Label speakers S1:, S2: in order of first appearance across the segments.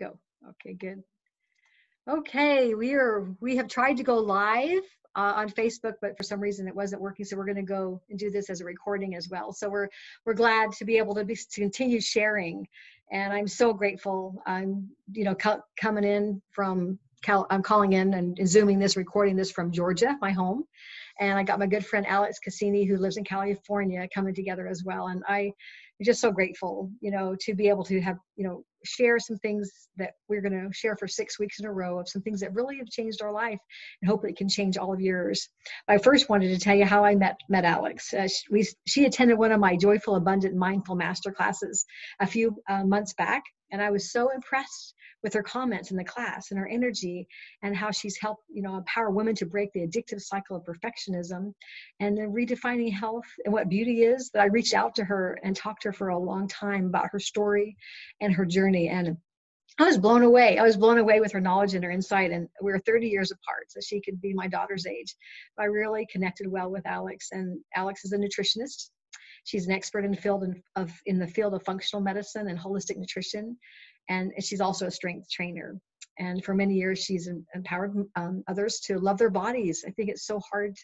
S1: go. Okay, good. Okay, we have tried to go live on Facebook, but for some reason it wasn't working. So we're going to go and do this as a recording as well. So we're glad to be able to continue sharing, and I'm so grateful. I'm coming in from I'm calling in and zooming this, recording this from Georgia, my home, and I got my good friend Alex Casini, who lives in California, coming together as well. And I'm just so grateful, to be able to have, share some things that we're going to share for 6 weeks in a row of some things that really have changed our life, and hope it can change all of yours. I first wanted to tell you how I met Alex. She attended one of my Joyful, Abundant, Mindful Master classes a few months back, and I was so impressed with her comments in the class and her energy, and how she's helped, empower women to break the addictive cycle of perfectionism and then redefining health and what beauty is, that I reached out to her and talked to her for a long time about her story and her journey. And I was blown away. I was blown away with her knowledge and her insight. And we were 30 years apart, so she could be my daughter's age. But I really connected well with Alex. And Alex is a nutritionist. She's an expert in the field of functional medicine and holistic nutrition. And she's also a strength trainer. And for many years, she's empowered others to love their bodies. I think it's so hard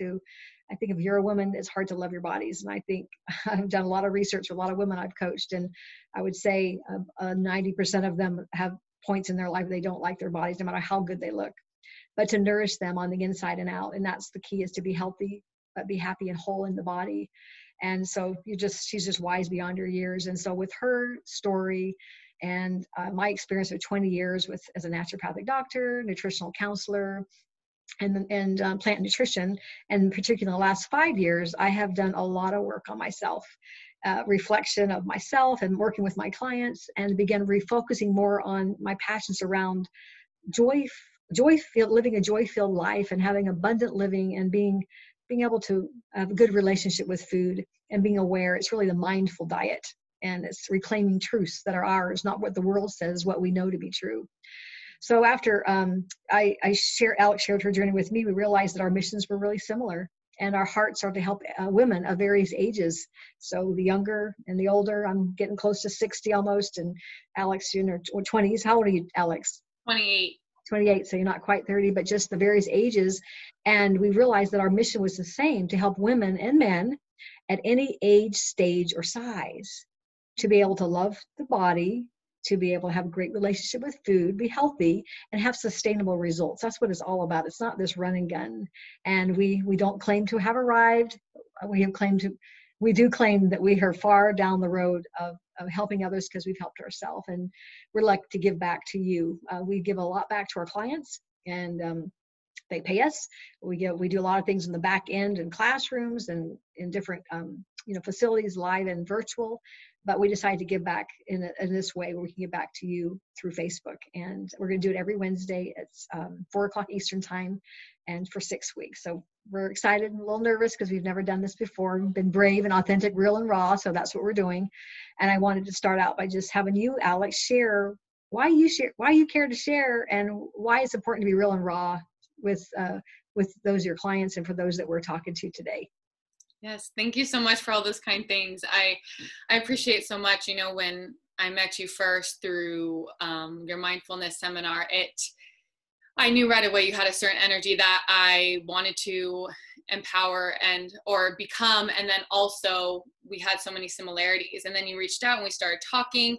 S1: I think if you're a woman, it's hard to love your bodies. And I think I've done a lot of research, a lot of women I've coached, and I would say 90% of them have points in their life they don't like their bodies, no matter how good they look. But to nourish them on the inside and out, and that's the key, is to be healthy, but be happy and whole in the body. And so she's just wise beyond her years. And so with her story and my experience of 20 years as a naturopathic doctor, nutritional counselor, and plant nutrition, and particularly in the last 5 years, I have done a lot of work on myself, reflection of myself and working with my clients, and began refocusing more on my passions around living a joy-filled life, and having abundant living, and being able to have a good relationship with food, and being aware. It's really the mindful diet, and it's reclaiming truths that are ours, not what the world says, what we know to be true. So after Alex shared her journey with me, we realized that our missions were really similar, and our hearts are to help women of various ages. So the younger and the older. I'm getting close to 60 almost, and Alex, you're in her 20s. How old are you, Alex?
S2: 28.
S1: 28, so you're not quite 30, but just the various ages. And we realized that our mission was the same, to help women and men at any age, stage, or size to be able to love the body, to be able to have a great relationship with food, be healthy, and have sustainable results. That's what it's all about. It's not this run and gun. And we don't claim to have arrived. We do claim that we are far down the road of helping others, because we've helped ourselves, and we're like to give back to you. We give a lot back to our clients, and they pay us. We do a lot of things in the back end, in classrooms and in different facilities, live and virtual. But we decided to give back in this way, where we can give back to you through Facebook. And we're going to do it every Wednesday. It's 4:00 Eastern time, and for 6 weeks. So we're excited and a little nervous, because we've never done this before. We've been brave and authentic, real and raw. So that's what we're doing. And I wanted to start out by just having you, Alex, share why you care to share, and why it's important to be real and raw with those your clients, and for those that we're talking to today.
S2: Yes, thank you so much for all those kind things. I appreciate so much. When I met you first through your mindfulness seminar, I knew right away you had a certain energy that I wanted to empower or become. And then also we had so many similarities. And then you reached out and we started talking.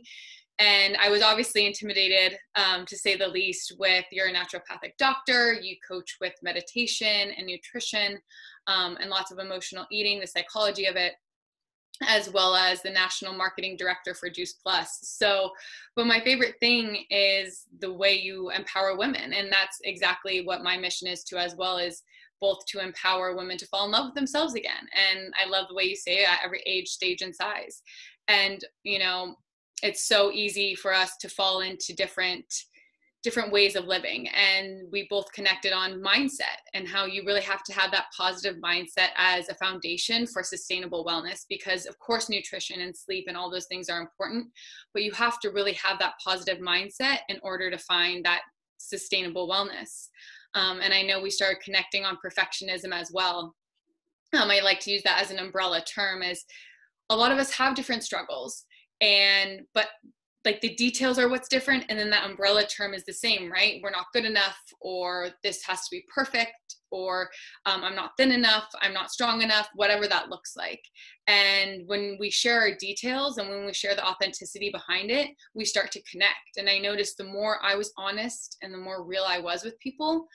S2: And I was obviously intimidated, to say the least, with you're a naturopathic doctor. You coach with meditation and nutrition, and lots of emotional eating, the psychology of it, as well as the national marketing director for Juice Plus. So, but my favorite thing is the way you empower women. And that's exactly what my mission is too, as well, as both to empower women to fall in love with themselves again. And I love the way you say it, at every age, stage, and size. And, it's so easy for us to fall into different ways of living. And we both connected on mindset, and how you really have to have that positive mindset as a foundation for sustainable wellness, because of course nutrition and sleep and all those things are important, but you have to really have that positive mindset in order to find that sustainable wellness. And I know we started connecting on perfectionism as well. I like to use that as an umbrella term, as a lot of us have different struggles, but like the details are what's different, and then that umbrella term is the same, right? We're not good enough, or this has to be perfect, or I'm not thin enough, I'm not strong enough, whatever that looks like. And when we share our details and when we share the authenticity behind it, we start to connect. And I noticed the more I was honest and the more real I was with people,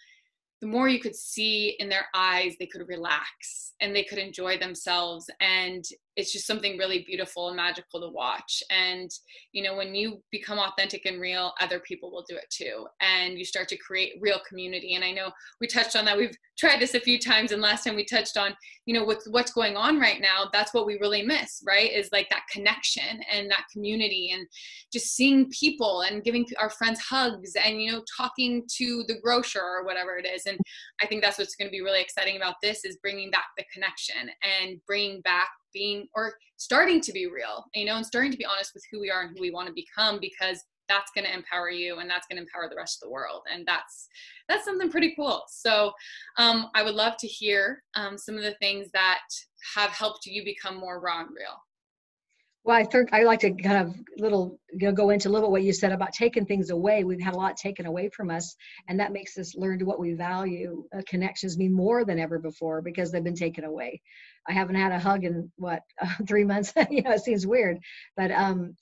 S2: the more you could see in their eyes, they could relax and they could enjoy themselves. And it's just something really beautiful and magical to watch. And, you know, when you become authentic and real, other people will do it too. And you start to create real community. And I know we touched on that. We've tried this a few times. And last time we touched on, you know, with what's going on right now, that's what we really miss, right? Is like that connection and that community and just seeing people and giving our friends hugs and, you know, talking to the grocer or whatever it is. And I think that's what's going to be really exciting about this, is bringing back the connection and bringing back being, or starting to be real, you know, and starting to be honest with who we are and who we want to become, because that's going to empower you and that's going to empower the rest of the world. And that's something pretty cool. So I would love to hear some of the things that have helped you become more raw and real.
S1: Well, I think I like to kind of go into a little bit what you said about taking things away. We've had a lot taken away from us, and that makes us learn to what we value. Connections mean more than ever before because they've been taken away. I haven't had a hug in 3 months. You know, it seems weird, but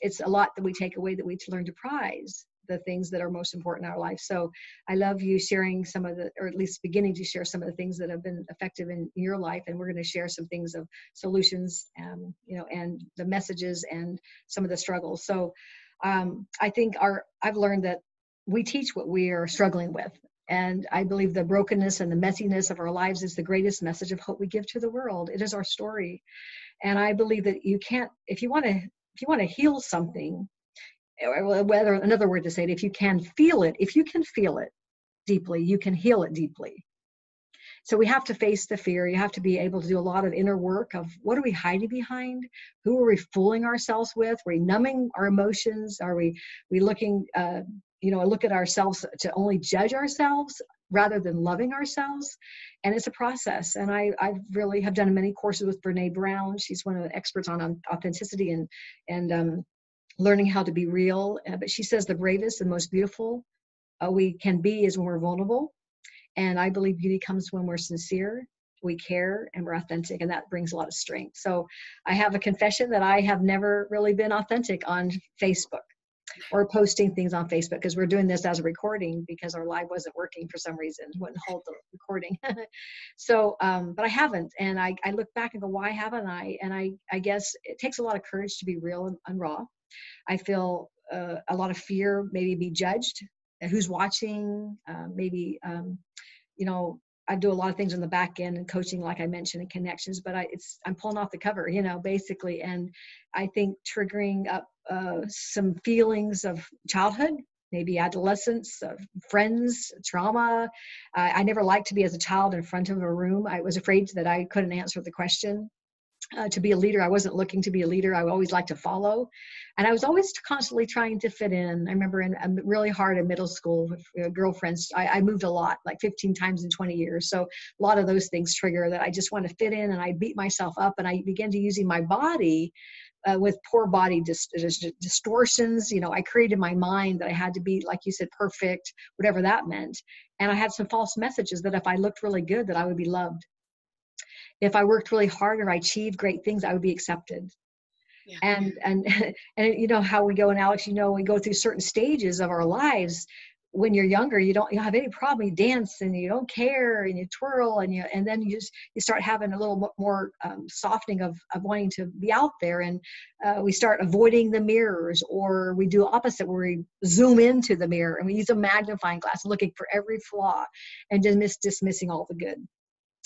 S1: it's a lot that we take away that we learn to prize the things that are most important in our life. So I love you sharing some of the, or at least beginning to share some of the things that have been effective in your life. And we're going to share some things of solutions, you know, and the messages and some of the struggles. So I think I've learned that we teach what we are struggling with. And I believe the brokenness and the messiness of our lives is the greatest message of hope we give to the world. It is our story. And I believe that you can't, if you want to heal something, whether another word to say it, if you can feel it deeply, you can heal it deeply. So we have to face the fear. You have to be able to do a lot of inner work of what are we hiding behind? Who are we fooling ourselves with? Are we numbing our emotions? Are we looking, look at ourselves to only judge ourselves rather than loving ourselves? And it's a process. And I really have done many courses with Brene Brown. She's one of the experts on authenticity and learning how to be real. But she says the bravest and most beautiful we can be is when we're vulnerable. And I believe beauty comes when we're sincere, we care, and we're authentic. And that brings a lot of strength. So I have a confession that I have never really been authentic on Facebook or posting things on Facebook, because we're doing this as a recording because our live wasn't working for some reason, wouldn't hold the recording. So, but I haven't. And I look back and go, why haven't I? And I guess it takes a lot of courage to be real and raw. I feel a lot of fear, maybe be judged, who's watching, maybe, I do a lot of things on the back end and coaching, like I mentioned, and connections, but I'm pulling off the cover, basically. And I think triggering up some feelings of childhood, maybe adolescence, friends, trauma. I never liked to be as a child in front of a room. I was afraid that I couldn't answer the question. To be a leader, I wasn't looking to be a leader. I always liked to follow. And I was always constantly trying to fit in. I remember really hard in middle school with girlfriends. I moved a lot, like 15 times in 20 years. So a lot of those things trigger that I just want to fit in, and I beat myself up, and I began to using my body with poor body distortions. I created my mind that I had to be, like you said, perfect, whatever that meant. And I had some false messages that if I looked really good, that I would be loved. If I worked really hard or I achieved great things, I would be accepted. Yeah. And you know how we go, and Alex, we go through certain stages of our lives. When you're younger, you don't have any problem. You dance and you don't care and you twirl and then you start having a little more softening of wanting to be out there, and we start avoiding the mirrors, or we do opposite where we zoom into the mirror and we use a magnifying glass looking for every flaw and dismissing all the good.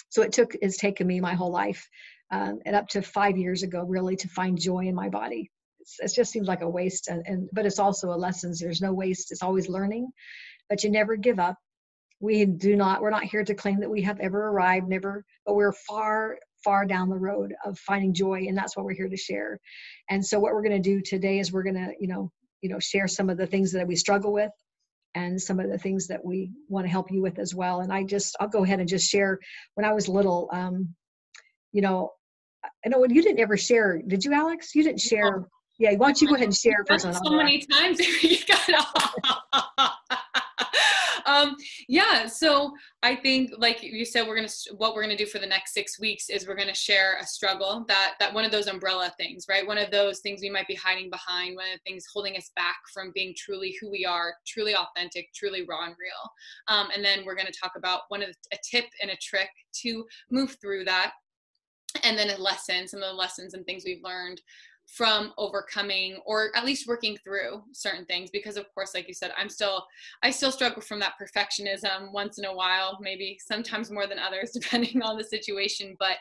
S1: So it's taken me my whole life, and up to 5 years ago, really, to find joy in my body. It just seems like a waste, but it's also a lesson. There's no waste. It's always learning, but you never give up. We're not here to claim that we have ever arrived, but we're far, far down the road of finding joy. And that's what we're here to share. And so what we're going to do today is we're going to, share some of the things that we struggle with, and some of the things that we want to help you with as well. And I'll go ahead and just share. When I was little, I know you didn't ever share. Did you, Alex? You didn't share. Yeah, why don't you go ahead and share
S2: Done
S1: first, and
S2: it
S1: I'll
S2: so
S1: go
S2: many
S1: after.
S2: times. You got yeah, so I think, like you said, what we're gonna do for the next 6 weeks is we're gonna share a struggle, that one of those umbrella things, right? One of those things we might be hiding behind, one of the things holding us back from being truly who we are, truly authentic, truly raw and real. And then we're gonna talk about a tip and a trick to move through that, and then some of the lessons and things we've learned from overcoming, or at least working through certain things. Because of course, like you said, I still struggle from that perfectionism once in a while, maybe sometimes more than others, depending on the situation. But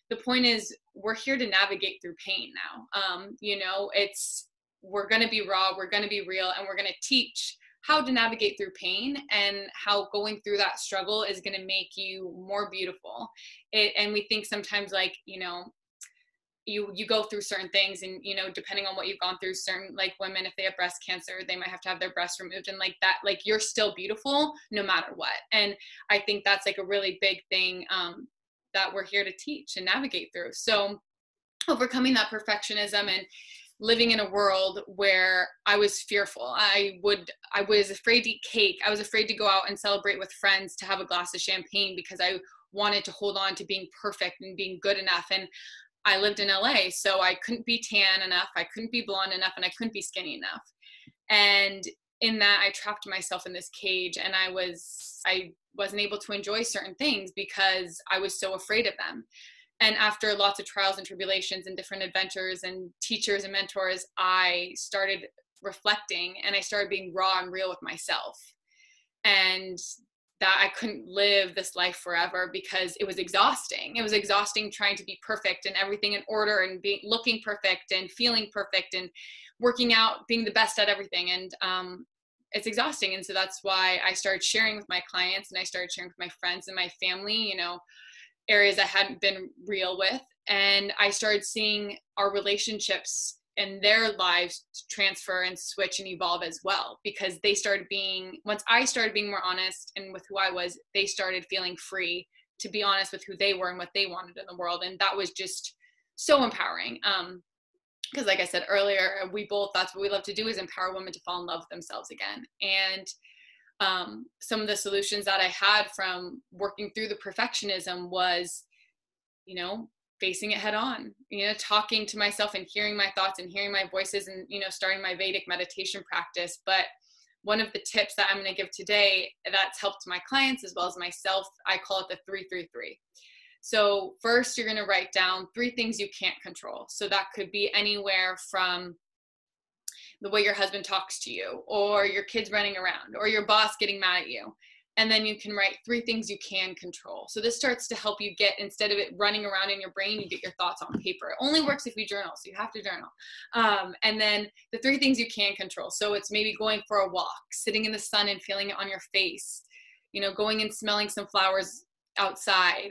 S2: the point is, we're here to navigate through pain now. We're going to be raw, we're going to be real, and we're going to teach how to navigate through pain, and how going through that struggle is going to make you more beautiful. And we think sometimes, like, you go through certain things, and depending on what you've gone through, certain, like, women, if they have breast cancer, they might have to have their breasts removed, and like that, like, you're still beautiful no matter what. And I think that's like a really big thing that we're here to teach and navigate through. So overcoming that perfectionism and living in a world where I was fearful. I was afraid to eat cake. I was afraid to go out and celebrate with friends, to have a glass of champagne, because I wanted to hold on to being perfect and being good enough. And I lived in LA, so I couldn't be tan enough, I couldn't be blonde enough, and I couldn't be skinny enough. And in that, I trapped myself in this cage, and I wasn't able to enjoy certain things because I was so afraid of them. And after lots of trials and tribulations and different adventures and teachers and mentors, I started reflecting, and I started being raw and real with myself. And that I couldn't live this life forever, because it was exhausting. It was exhausting trying to be perfect and everything in order, and looking perfect and feeling perfect and working out, being the best at everything. And it's exhausting. And so that's why I started sharing with my clients, and I started sharing with my friends and my family, areas I hadn't been real with. And I started seeing our relationships and their lives transfer and switch and evolve as well, because once I started being more honest and with who I was, they started feeling free to be honest with who they were and what they wanted in the world. And that was just so empowering. Because like I said earlier, that's what we love to do, is empower women to fall in love with themselves again. And some of the solutions that I had from working through the perfectionism was, facing it head on, talking to myself and hearing my thoughts and hearing my voices, and, starting my Vedic meditation practice. But one of the tips that I'm going to give today that's helped my clients as well as myself, I call it the 3-3-3. So first, you're going to write down 3 things you can't control. So that could be anywhere from the way your husband talks to you, or your kids running around, or your boss getting mad at you. And then you can write 3 things you can control. So this starts to help you get, instead of it running around in your brain, you get your thoughts on paper. It only works if you journal, so you have to journal. And then the 3 things you can control. So it's maybe going for a walk, sitting in the sun and feeling it on your face, going and smelling some flowers outside,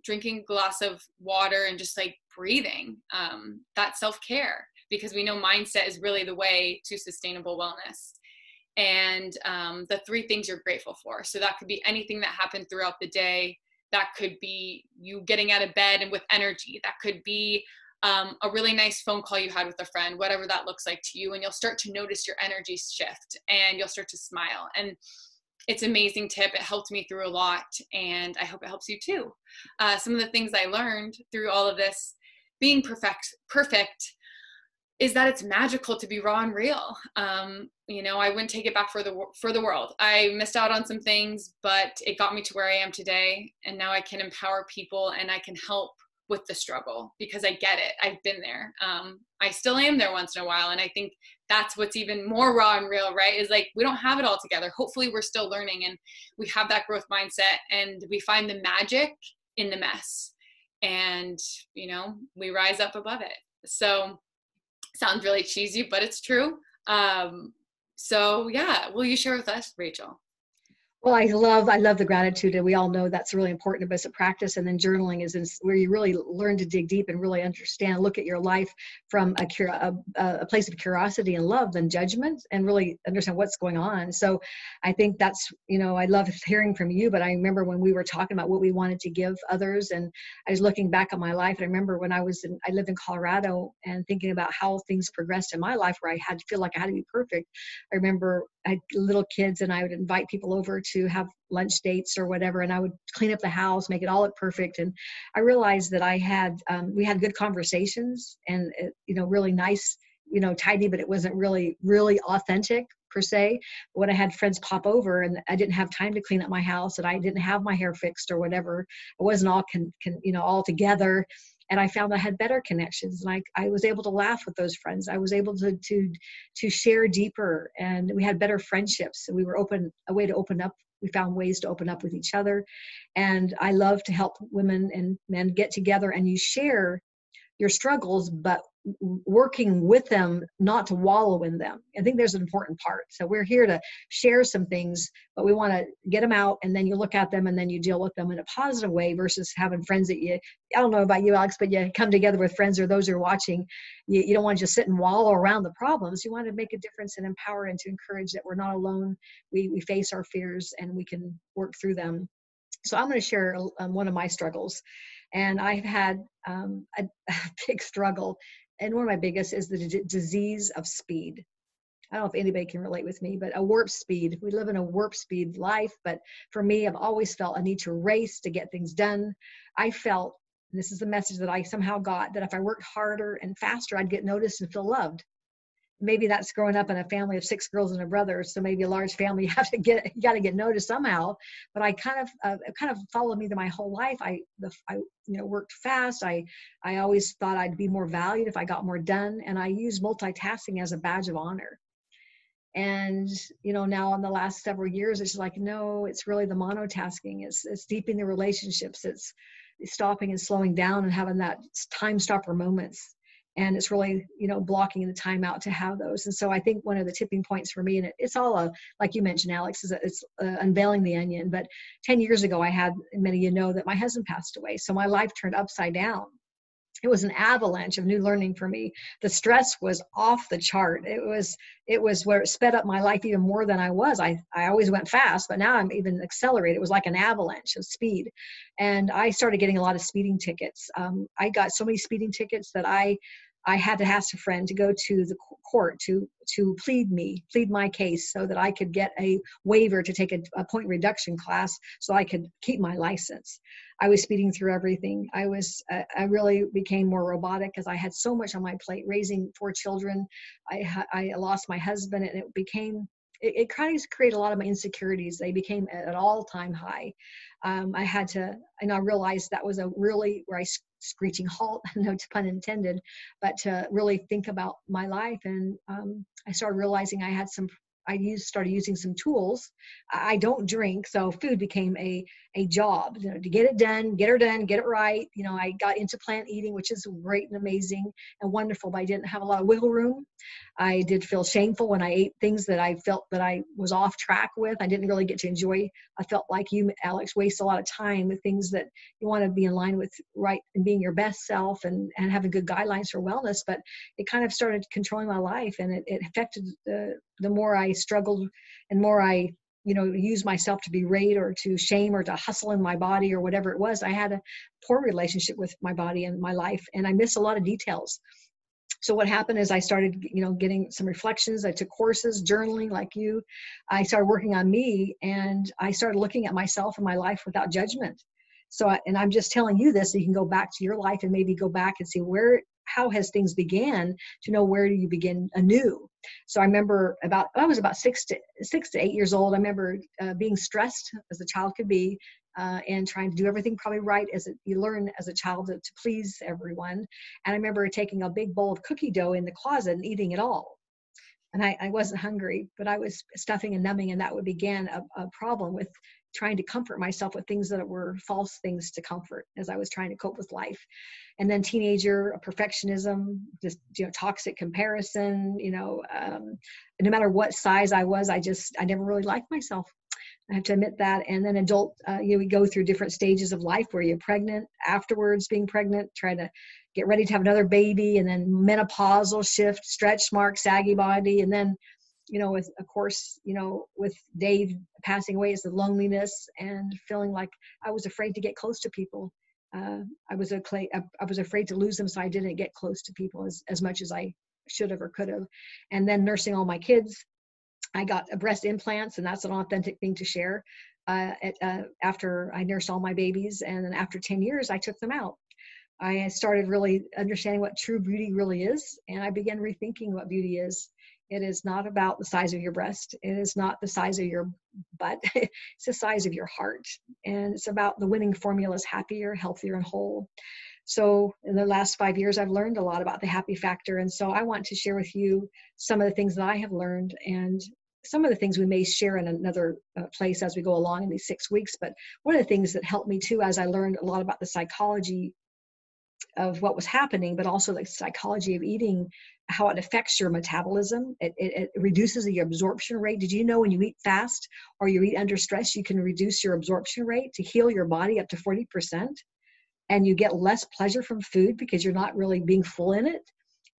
S2: drinking a glass of water, and just like breathing, that self-care, because we know mindset is really the way to sustainable wellness. And the 3 things you're grateful for. So that could be anything that happened throughout the day. That could be you getting out of bed and with energy. That could be a really nice phone call you had with a friend, whatever that looks like to you. And you'll start to notice your energy shift, and you'll start to smile. And it's an amazing tip. It helped me through a lot, and I hope it helps you too. Some of the things I learned through all of this being perfect is that it's magical to be raw and real. I wouldn't take it back for the world. I missed out on some things, but it got me to where I am today. And now I can empower people, and I can help with the struggle, because I get it. I've been there. I still am there once in a while. And I think that's what's even more raw and real, right? Is like, we don't have it all together. Hopefully we're still learning, and we have that growth mindset, and we find the magic in the mess, and, we rise up above it. So sounds really cheesy, but it's true. So yeah, will you share with us, Rachel?
S1: Well, I love the gratitude, and we all know that's really important, but it's a practice. And then journaling is where you really learn to dig deep and really understand, look at your life from a place of curiosity and love than judgment, and really understand what's going on. So I think that's, I love hearing from you, but I remember when we were talking about what we wanted to give others, and I was looking back at my life. I remember when I lived in Colorado, and thinking about how things progressed in my life, where I had to feel like I had to be perfect. I remember I had little kids, and I would invite people over to have lunch dates or whatever, and I would clean up the house, make it all look perfect. And I realized that we had good conversations, and really nice, tidy, but it wasn't really, really authentic per se. But when I had friends pop over and I didn't have time to clean up my house, and I didn't have my hair fixed or whatever, it wasn't all all together. And I found I had better connections, and I was able to laugh with those friends. I was able to share deeper, and we had better friendships. And we were a way to open up. We found ways to open up with each other. And I love to help women and men get together, and you share your struggles, but working with them, not to wallow in them. I think there's an important part. So we're here to share some things, but we want to get them out, and then you look at them, and then you deal with them in a positive way, versus having friends that I don't know about you, Alex, but you come together with friends, or those who are watching, you don't want to just sit and wallow around the problems. You want to make a difference and empower and to encourage that we're not alone. We face our fears, and we can work through them. So I'm going to share one of my struggles. And I've had a big struggle. And one of my biggest is the disease of speed. I don't know if anybody can relate with me, but a warp speed. We live in a warp speed life. But for me, I've always felt a need to race to get things done. I felt, and this is the message that I somehow got, that if I worked harder and faster, I'd get noticed and feel loved. Maybe that's growing up in a family of 6 girls and a brother. So maybe a large family, you got to get noticed somehow. But I kind of followed me through my whole life. I worked fast. I always thought I'd be more valued if I got more done. And I used multitasking as a badge of honor. And, now in the last several years, it's like, no, it's really the monotasking. It's deepening the relationships. It's stopping and slowing down and having that time stopper moments. And it's really, blocking the time out to have those. And so I think one of the tipping points for me, and it's all like you mentioned, Alex, is it's unveiling the onion. But 10 years ago, I had, many of you know, that my husband passed away. So my life turned upside down. It was an avalanche of new learning for me. The stress was off the chart. It was where it sped up my life even more than I was. I always went fast, but now I'm even accelerated. It was like an avalanche of speed. And I started getting a lot of speeding tickets. I got so many speeding tickets that I had to ask a friend to go to the court to plead my case, so that I could get a waiver to take a point reduction class, so I could keep my license. I was speeding through everything. I really became more robotic, because I had so much on my plate, raising 4 children. I lost my husband, and it kind of created a lot of my insecurities. They became at an all-time high. I realized that was where I screeching halt, no pun intended, but to really think about my life. And I started realizing started using some tools. I don't drink, so food became a job, to get it done, get it right. I got into plant eating, which is great and amazing and wonderful, but I didn't have a lot of wiggle room. I did feel shameful when I ate things that I felt that I was off track with. I didn't really get to enjoy. I felt like you, Alex, waste a lot of time with things that you want to be in line with, right, and being your best self and having good guidelines for wellness. But it kind of started controlling my life, and it affected the more I struggled and more I use myself to berate or to shame or to hustle in my body or whatever it was. I had a poor relationship with my body and my life, and I missed a lot of details. So what happened is I started, getting some reflections. I took courses, journaling like you. I started working on me, and I started looking at myself and my life without judgment. So, and I'm just telling you this, so you can go back to your life and maybe go back and see how has things began, to know where do you begin anew. So I remember I was about 6 to 8 years old. I remember being stressed as a child could be, and trying to do everything probably right, as you learn as a child to please everyone. And I remember taking a big bowl of cookie dough in the closet and eating it all. And I wasn't hungry, but I was stuffing and numbing, and that would begin a problem with trying to comfort myself with things that were false things to comfort as I was trying to cope with life. And then teenager perfectionism, just toxic comparison. No matter what size I was, I never really liked myself. I have to admit that. And then adult, we go through different stages of life where you're pregnant, afterwards being pregnant, trying to get ready to have another baby, and then menopausal shift, stretch mark, saggy body. And then, with, of course, with Dave passing away, it's the loneliness and feeling like I was afraid to get close to people. I was afraid to lose them, so I didn't get close to people as much as I should have or could have. And then nursing all my kids, I got breast implants, and that's an authentic thing to share. After I nursed all my babies, and then after 10 years, I took them out. I started really understanding what true beauty really is, and I began rethinking what beauty is. It is not about the size of your breast. It is not the size of your butt. It's the size of your heart. And it's about the winning formula is happier, healthier, and whole. So in the last 5 years, I've learned a lot about the happy factor. And so I want to share with you some of the things that I have learned, and some of the things we may share in another place as we go along in these 6 weeks. But one of the things that helped me too, as I learned a lot about the psychology of what was happening, but also the psychology of eating, how it affects your metabolism. It reduces the absorption rate. Did you know when you eat fast or you eat under stress, you can reduce your absorption rate to heal your body up to 40%? And you get less pleasure from food because you're not really being full in it.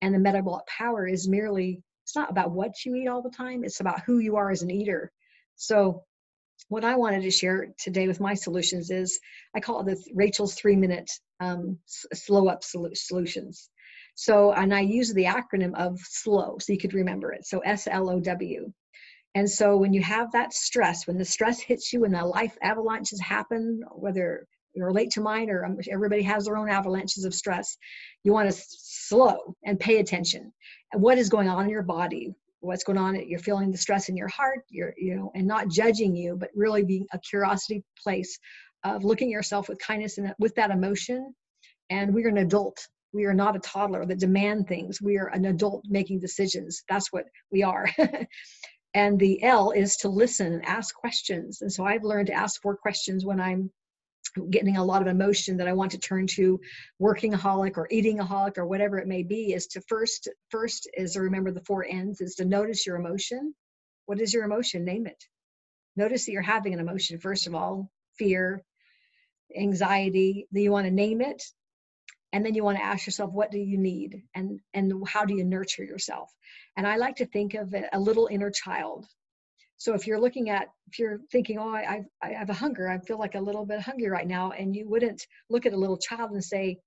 S1: And the metabolic power is merely, it's not about what you eat all the time. It's about who you are as an eater. So what I wanted to share today with my solutions is, I call it Rachel's 3-minute slow up solutions. So, and I use the acronym of SLOW, so you could remember it. So SLOW. And so when you have that stress, when the stress hits you and the life avalanches happen, whether you relate to mine or everybody has their own avalanches of stress, you want to slow and pay attention. And what is going on in your body? What's going on? You're feeling the stress in your heart, and not judging you, but really being a curiosity place of looking at yourself with kindness and with that emotion. And we're an adult. We are not a toddler that demand things. We are an adult making decisions. That's what we are. And the L is to listen and ask questions. And so I've learned to ask 4 questions when I'm getting a lot of emotion that I want to turn to workingaholic or eatingaholic or whatever it may be, is to first is to remember the 4 N's, is to notice your emotion. What is your emotion? Name it. Notice that you're having an emotion, first of all, fear, anxiety. Then you want to name it. And then you want to ask yourself, what do you need? And how do you nurture yourself? And I like to think of it, a little inner child. So if you're thinking, oh, I have a hunger, I feel like a little bit hungry right now, and you wouldn't look at a little child and say,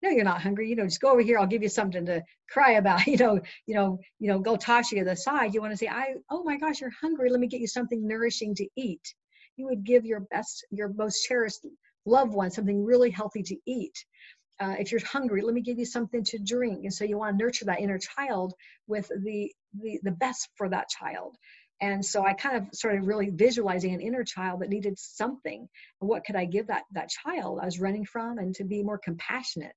S1: no, you're not hungry. Just go over here. I'll give you something to cry about. Go toss you to the side. You want to say, oh my gosh, you're hungry. Let me get you something nourishing to eat. You would give your most cherished loved one something really healthy to eat. If you're hungry, let me give you something to drink. And so you want to nurture that inner child with the best for that child. And so I kind of started really visualizing an inner child that needed something. And what could I give that child I was running from, and to be more compassionate?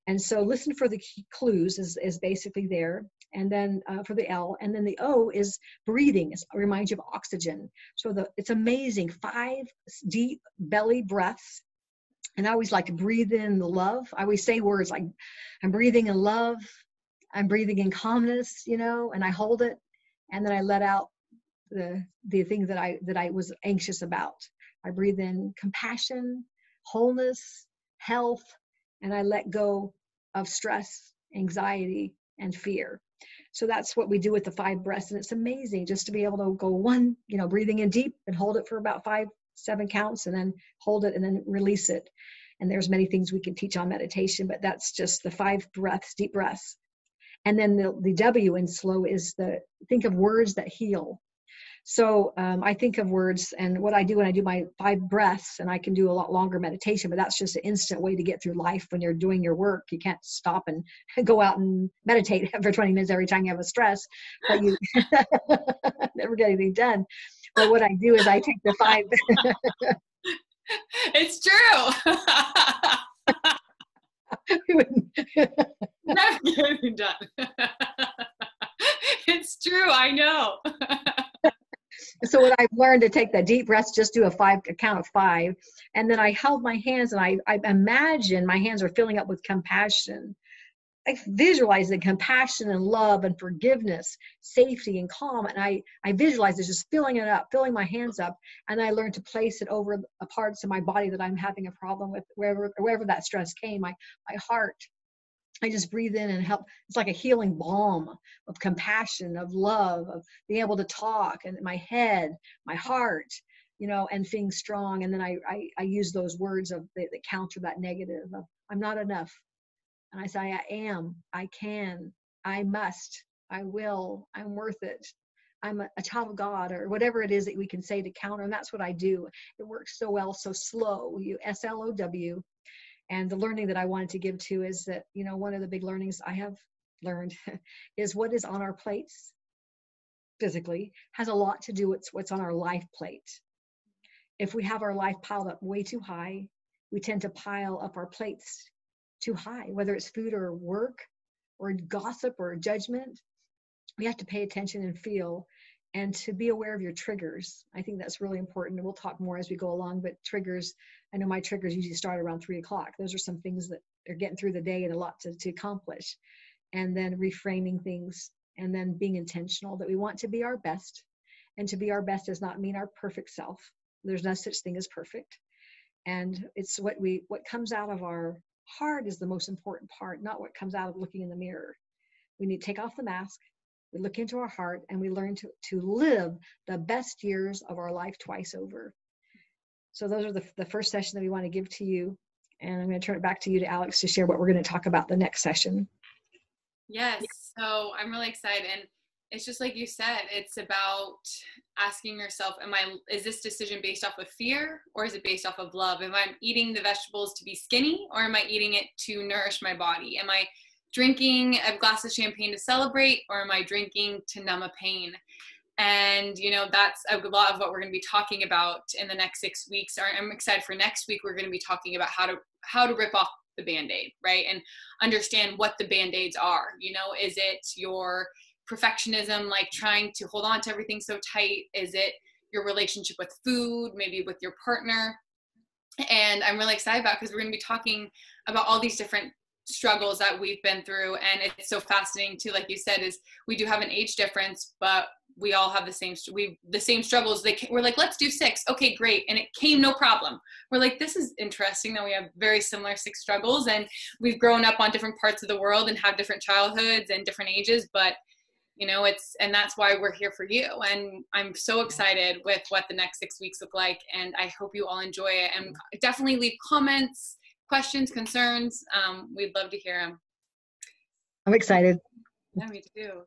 S1: And so listen for the key clues is basically there. And then for the L, and then the O is breathing. It reminds you of oxygen. So it's amazing. 5 deep belly breaths. And I always like to breathe in the love. I always say words like, I'm breathing in love. I'm breathing in calmness, and I hold it. And then I let out the things that I was anxious about. I breathe in compassion, wholeness, health, and I let go of stress, anxiety, and fear. So that's what we do with the 5 breaths. And it's amazing just to be able to go 1, breathing in deep and hold it for about 5-7 counts, and then hold it and then release it. And there's many things we can teach on meditation, but that's just the 5 breaths, deep breaths. And then the W in slow is think of words that heal. So I think of words, and what I do when I do my 5 breaths, and I can do a lot longer meditation, but that's just an instant way to get through life when you're doing your work. You can't stop and go out and meditate for 20 minutes every time you have a stress, but you never get anything done. But what I do is I take the 5.
S2: It's true. Never get anything done. It's true. I know.
S1: So what I've learned to take the deep breaths, just do a count of 5. And then I held my hands, and I imagine my hands are filling up with compassion. I visualize the compassion and love and forgiveness, safety and calm. And I visualize it just filling it up, filling my hands up. And I learned to place it over the parts of my body that I'm having a problem with, wherever that stress came, my heart. I just breathe in and help. It's like a healing balm of compassion, of love, of being able to talk, and my head, my heart, and feeling strong. And then I use those words that counter that negative of, I'm not enough. And I say, I am, I can, I must, I will, I'm worth it. I'm a child of God, or whatever it is that we can say to counter. And that's what I do. It works so well, so slow, SLOW. And the learning that I wanted to give to is that, one of the big learnings I have learned is what is on our plates physically has a lot to do with what's on our life plate. If we have our life piled up way too high, we tend to pile up our plates too high, whether it's food or work or gossip or judgment. We have to pay attention and feel, and to be aware of your triggers. I think that's really important. And we'll talk more as we go along, but triggers, I know my triggers usually start around 3 o'clock. Those are some things that are getting through the day and a lot to accomplish. And then reframing things, and then being intentional that we want to be our best. And to be our best does not mean our perfect self. There's no such thing as perfect. And it's what comes out of our heart is the most important part, not what comes out of looking in the mirror. We need to take off the mask. We look into our heart, and we learn to live the best years of our life twice over. So those are the first session that we want to give to you. And I'm going to turn it back to you, to Alex, to share what we're going to talk about the next session.
S2: Yes. So I'm really excited. And it's just like you said, it's about asking yourself, is this decision based off of fear, or is it based off of love? Am I eating the vegetables to be skinny, or am I eating it to nourish my body? Am I drinking a glass of champagne to celebrate, or am I drinking to numb a pain? And, that's a lot of what we're going to be talking about in the next 6 weeks. I'm excited for next week. We're going to be talking about how to rip off the Band-Aid, right? And understand what the Band-Aids are. Is it your perfectionism, like trying to hold on to everything so tight? Is it your relationship with food, maybe with your partner? And I'm really excited about, because we're going to be talking about all these different struggles that we've been through. And it's so fascinating too, like you said, is we do have an age difference, but we all have the same struggles. We're like, let's do 6. Okay, great. And it came no problem. We're like, this is interesting that we have very similar 6 struggles, and we've grown up on different parts of the world and have different childhoods and different ages, but and that's why we're here for you. And I'm so excited with what the next 6 weeks look like. And I hope you all enjoy it, and definitely leave comments, questions, concerns. We'd love to hear them.
S1: I'm excited.
S2: Yeah, me too.